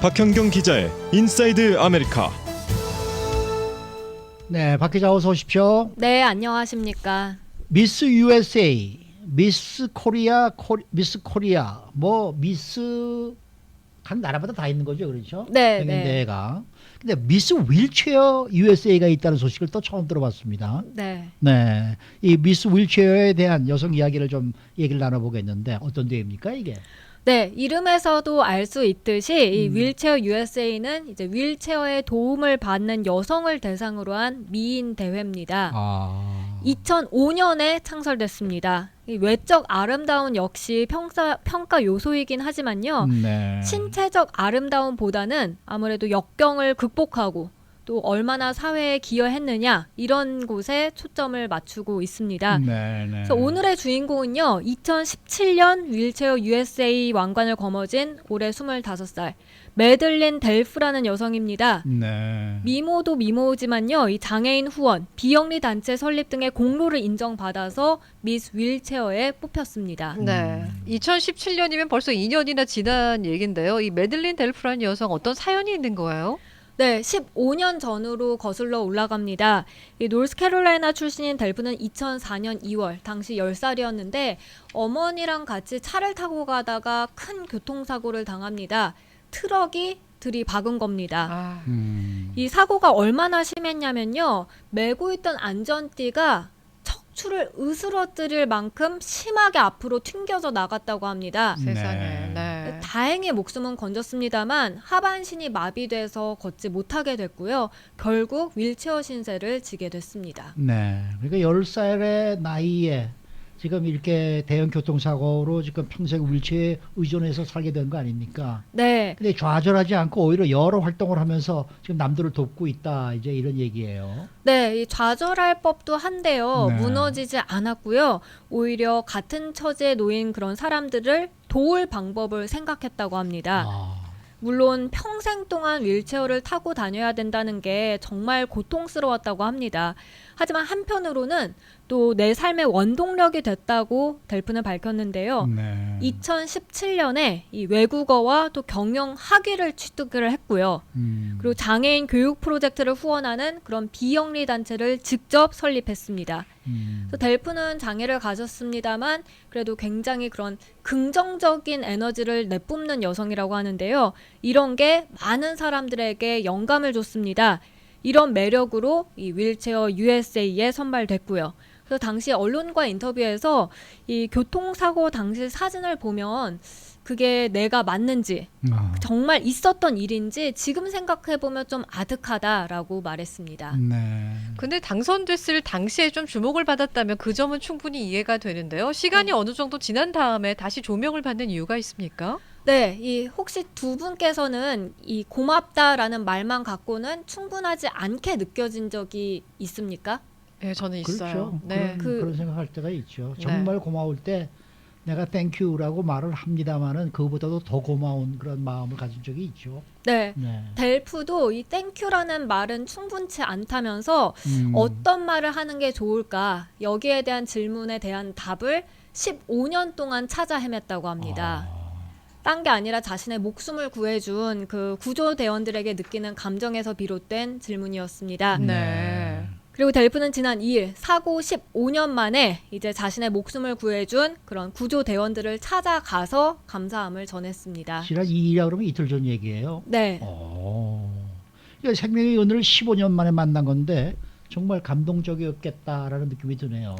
박현경 기자의 인사이드 아메리카. 네, 박 기자 어서 오십시오. 네, 안녕하십니까. 미스 USA, 미스 코리아, 미스 코리아, 미스 각 나라마다 다 있는 거죠, 그렇죠? 네, 경연대회가. 근데 미스 휠체어 USA가 있다는 소식을 또 처음 들어봤습니다. 네. 네, 이 미스 휠체어에 대한 여성 이야기를 좀 얘기를 나눠보겠는데 어떤 대회입니까 이게? 네, 이름에서도 알 수 있듯이 이 휠체어 USA는 이제 휠체어에 도움을 받는 여성을 대상으로 한 미인 대회입니다. 2005년에 창설됐습니다. 이 외적 아름다움 역시 평가 요소이긴 하지만요. 네. 신체적 아름다움보다는 아무래도 역경을 극복하고 또 얼마나 사회에 기여했느냐 이런 곳에 초점을 맞추고 있습니다. 네. 그래서 오늘의 주인공은요. 2017년 휠체어 USA 왕관을 거머쥔 올해 25살 매들린 델프라는 여성입니다. 네. 미모도 미모지만요. 이 장애인 후원, 비영리 단체 설립 등의 공로를 인정받아서 미스 휠체어에 뽑혔습니다. 네. 2017년이면 벌써 2년이나 지난 얘긴데요. 이 매들린 델프라는 여성 어떤 사연이 있는 거예요? 네, 15년 전으로 거슬러 올라갑니다. 이 노스캐롤라이나 출신인 델프는 2004년 2월, 당시 10살이었는데 어머니랑 같이 차를 타고 가다가 큰 교통사고를 당합니다. 트럭이 들이박은 겁니다. 이 사고가 얼마나 심했냐면요. 메고 있던 안전띠가 척추를 으스러뜨릴 만큼 심하게 앞으로 튕겨져 나갔다고 합니다. 세상에. 네. 네. 다행히 목숨은 건졌습니다만 하반신이 마비돼서 걷지 못하게 됐고요. 결국 휠체어 신세를 지게 됐습니다. 네. 그러니까 10살의 나이에 지금 이렇게 대형 교통사고로 지금 평생 휠체어에 의존해서 살게 된 거 아닙니까? 네. 근데 좌절하지 않고 오히려 여러 활동을 하면서 지금 남들을 돕고 있다. 이제 이런 얘기예요. 네, 이 좌절할 법도 한데요. 네. 무너지지 않았고요. 오히려 같은 처지에 놓인 그런 사람들을 도울 방법을 생각했다고 합니다. 물론 평생 동안 휠체어를 타고 다녀야 된다는 게 정말 고통스러웠다고 합니다. 하지만 한편으로는 또 내 삶의 원동력이 됐다고 델프는 밝혔는데요. 네. 2017년에 이 외국어와 또 경영 학위를 취득을 했고요. 그리고 장애인 교육 프로젝트를 후원하는 그런 비영리 단체를 직접 설립했습니다. 그래서 델프는 장애를 가졌습니다만 그래도 굉장히 그런 긍정적인 에너지를 내뿜는 여성이라고 하는데요. 이런 게 많은 사람들에게 영감을 줬습니다. 이런 매력으로 이 휠체어 USA에 선발됐고요. 그래서 당시 언론과 인터뷰에서 이 교통사고 당시 사진을 보면 그게 내가 맞는지 정말 있었던 일인지 지금 생각해보면 좀 아득하다라고 말했습니다. 네. 근데 당선됐을 당시에 좀 주목을 받았다면 그 점은 충분히 이해가 되는데요. 시간이 어느 정도 지난 다음에 다시 조명을 받는 이유가 있습니까? 네, 이 혹시 두 분께서는 이 고맙다라는 말만 갖고는 충분하지 않게 느껴진 적이 있습니까? 네, 저는 있어요. 그렇죠. 네. 그런 생각할 때가 있죠. 네. 정말 고마울 때 내가 땡큐라고 말을 합니다만은 그보다도 더 고마운 그런 마음을 가진 적이 있죠. 네. 네. 델프도 이 땡큐라는 말은 충분치 않다면서 어떤 말을 하는 게 좋을까 여기에 대한 질문에 대한 답을 15년 동안 찾아 헤맸다고 합니다. 딴 게 아니라 자신의 목숨을 구해준 그 구조대원들에게 느끼는 감정에서 비롯된 질문이었습니다. 네. 그리고 델프는 지난 2일 사고 15년 만에 이제 자신의 목숨을 구해준 그런 구조대원들을 찾아가서 감사함을 전했습니다. 지난 2일이라 그러면 이틀 전 얘기예요. 네. 그러니까 생명의 은혜를 15년 만에 만난 건데 정말 감동적이었겠다라는 느낌이 드네요.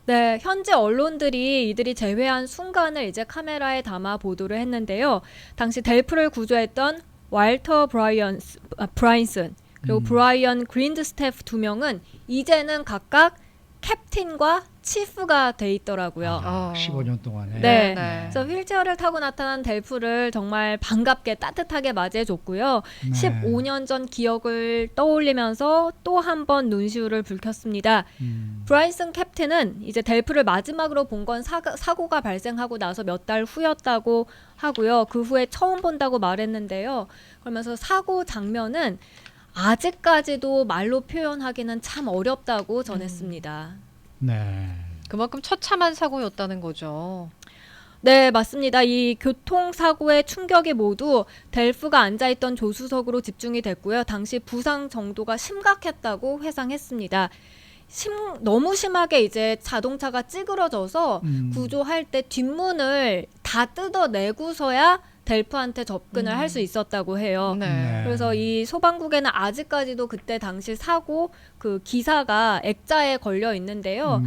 네, 현재 언론들이 이들이 재회한 순간을 이제 카메라에 담아 보도를 했는데요. 당시 델프를 구조했던 walter 브라인슨 그리고 브라이언 그린드스테프 두 명은 이제는 각각 캡틴과 치프가 돼 있더라고요. 15년 동안에. 네. 네. 그래서 휠체어를 타고 나타난 델프를 정말 반갑게 따뜻하게 맞이해줬고요. 15년 전 기억을 떠올리면서 또 한 번 눈시울을 붉혔습니다. 브라이슨 캡틴은 이제 델프를 마지막으로 본 건 사고가 발생하고 나서 몇 달 후였다고 하고요. 그 후에 처음 본다고 말했는데요. 그러면서 사고 장면은 아직까지도 말로 표현하기는 참 어렵다고 전했습니다. 네. 그만큼 처참한 사고였다는 거죠. 네, 맞습니다. 이 교통사고의 충격이 모두 델프가 앉아있던 조수석으로 집중이 됐고요. 당시 부상 정도가 심각했다고 회상했습니다. 너무 심하게 이제 자동차가 찌그러져서 구조할 때 뒷문을 다 뜯어내고서야 델프한테 접근을 할 수 있었다고 해요. 네. 그래서 이 소방국에는 아직까지도 그때 당시 사고 그 기사가 액자에 걸려 있는데요.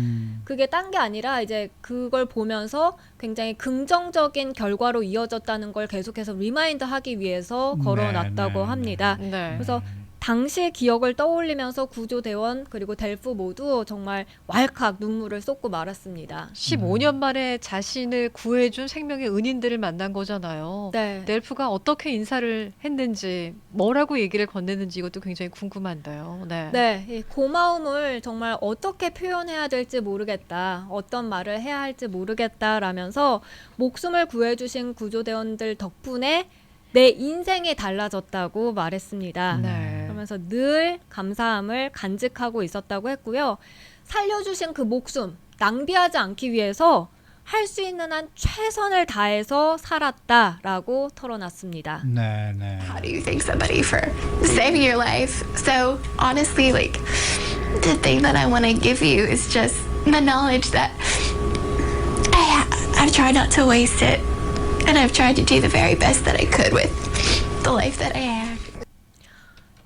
그게 딴 게 아니라 이제 그걸 보면서 굉장히 긍정적인 결과로 이어졌다는 걸 계속해서 리마인드하기 위해서 걸어놨다고 합니다. 네. 그래서 당시의 기억을 떠올리면서 구조대원 그리고 델프 모두 정말 왈칵 눈물을 쏟고 말았습니다. 15년 만에 자신을 구해준 생명의 은인들을 만난 거잖아요. 네. 델프가 어떻게 인사를 했는지, 뭐라고 얘기를 건네는지 이것도 굉장히 궁금한데요. 네. 네, 이 고마움을 정말 어떻게 표현해야 될지 모르겠다. 어떤 말을 해야 할지 모르겠다라면서 목숨을 구해주신 구조대원들 덕분에 내 인생이 달라졌다고 말했습니다. 네. 그러면서 늘 감사함을 간직하고 있었다고 했고요. 살려주신 그 목숨 낭비하지 않기 위해서 할 수 있는 한 최선을 다해서 살았다라고 털어놨습니다. 네, 네. How do you thank somebody for saving your life? So honestly, like the thing that I want to give you is just the knowledge that I've tried not to waste it, and I've tried to do the very best that I could with the life that I have.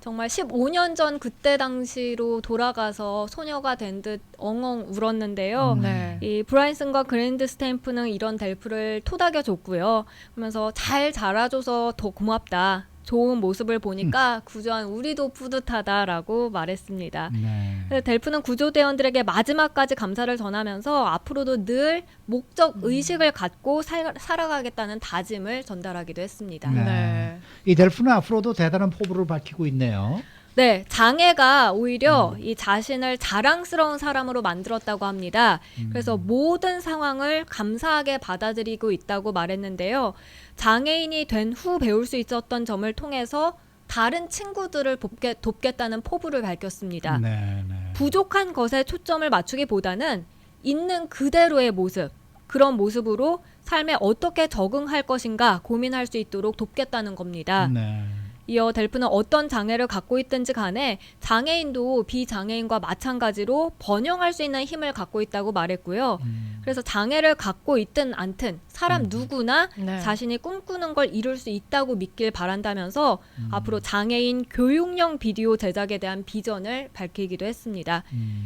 정말 15년 전 그때 당시로 돌아가서 소녀가 된 듯 엉엉 울었는데요. 네. 이 브라이슨과 그랜드 스탬프는 이런 델프를 토닥여 줬고요. 그러면서 잘 자라줘서 더 고맙다. 좋은 모습을 보니까 구조한 우리도 뿌듯하다라고 말했습니다. 네. 그래서 델프는 구조대원들에게 마지막까지 감사를 전하면서 앞으로도 늘 목적 의식을 갖고 살아가겠다는 다짐을 전달하기도 했습니다. 네. 네. 이 델프는 앞으로도 대단한 포부를 밝히고 있네요. 네, 장애가 오히려 이 자신을 자랑스러운 사람으로 만들었다고 합니다. 그래서 모든 상황을 감사하게 받아들이고 있다고 말했는데요. 장애인이 된 후 배울 수 있었던 점을 통해서 다른 친구들을 돕겠다는 포부를 밝혔습니다. 네, 네. 부족한 것에 초점을 맞추기보다는 있는 그대로의 모습, 그런 모습으로 삶에 어떻게 적응할 것인가 고민할 수 있도록 돕겠다는 겁니다. 네. 이어 델프는 어떤 장애를 갖고 있든지 간에 장애인도 비장애인과 마찬가지로 번영할 수 있는 힘을 갖고 있다고 말했고요. 그래서 장애를 갖고 있든 않든 사람 누구나 네. 자신이 꿈꾸는 걸 이룰 수 있다고 믿길 바란다면서 앞으로 장애인 교육용 비디오 제작에 대한 비전을 밝히기도 했습니다.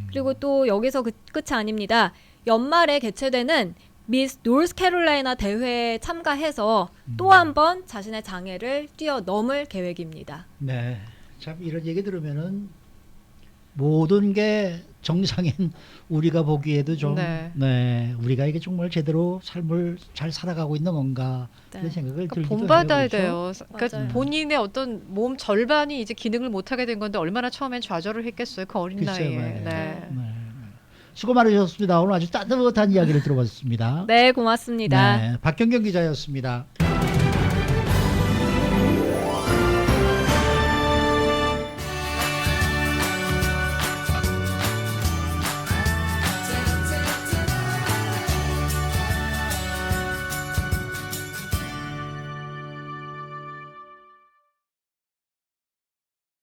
그리고 또 여기서 끝이 아닙니다. 연말에 개최되는 미스 노스캐롤라이나 대회에 참가해서 또 한 번 자신의 장애를 뛰어넘을 계획입니다. 네. 참 이런 얘기 들으면은 모든 게 정상인 우리가 보기에도 좀 네. 우리가 이게 정말 제대로 삶을 잘 살아가고 있는 건가 네. 이런 생각을 그러니까 들기도 본받아야 해요. 그렇죠? 돼요. 그러니까 맞아요. 본인의 어떤 몸 절반이 이제 기능을 못하게 된 건데 얼마나 처음엔 좌절을 했겠어요. 그 어린 글쎄요, 나이에. 말이에요. 네. 네. 수고 많으셨습니다. 오늘 아주 따뜻한 이야기를 들어봤습니다. 네, 고맙습니다. 네, 박경경 기자였습니다.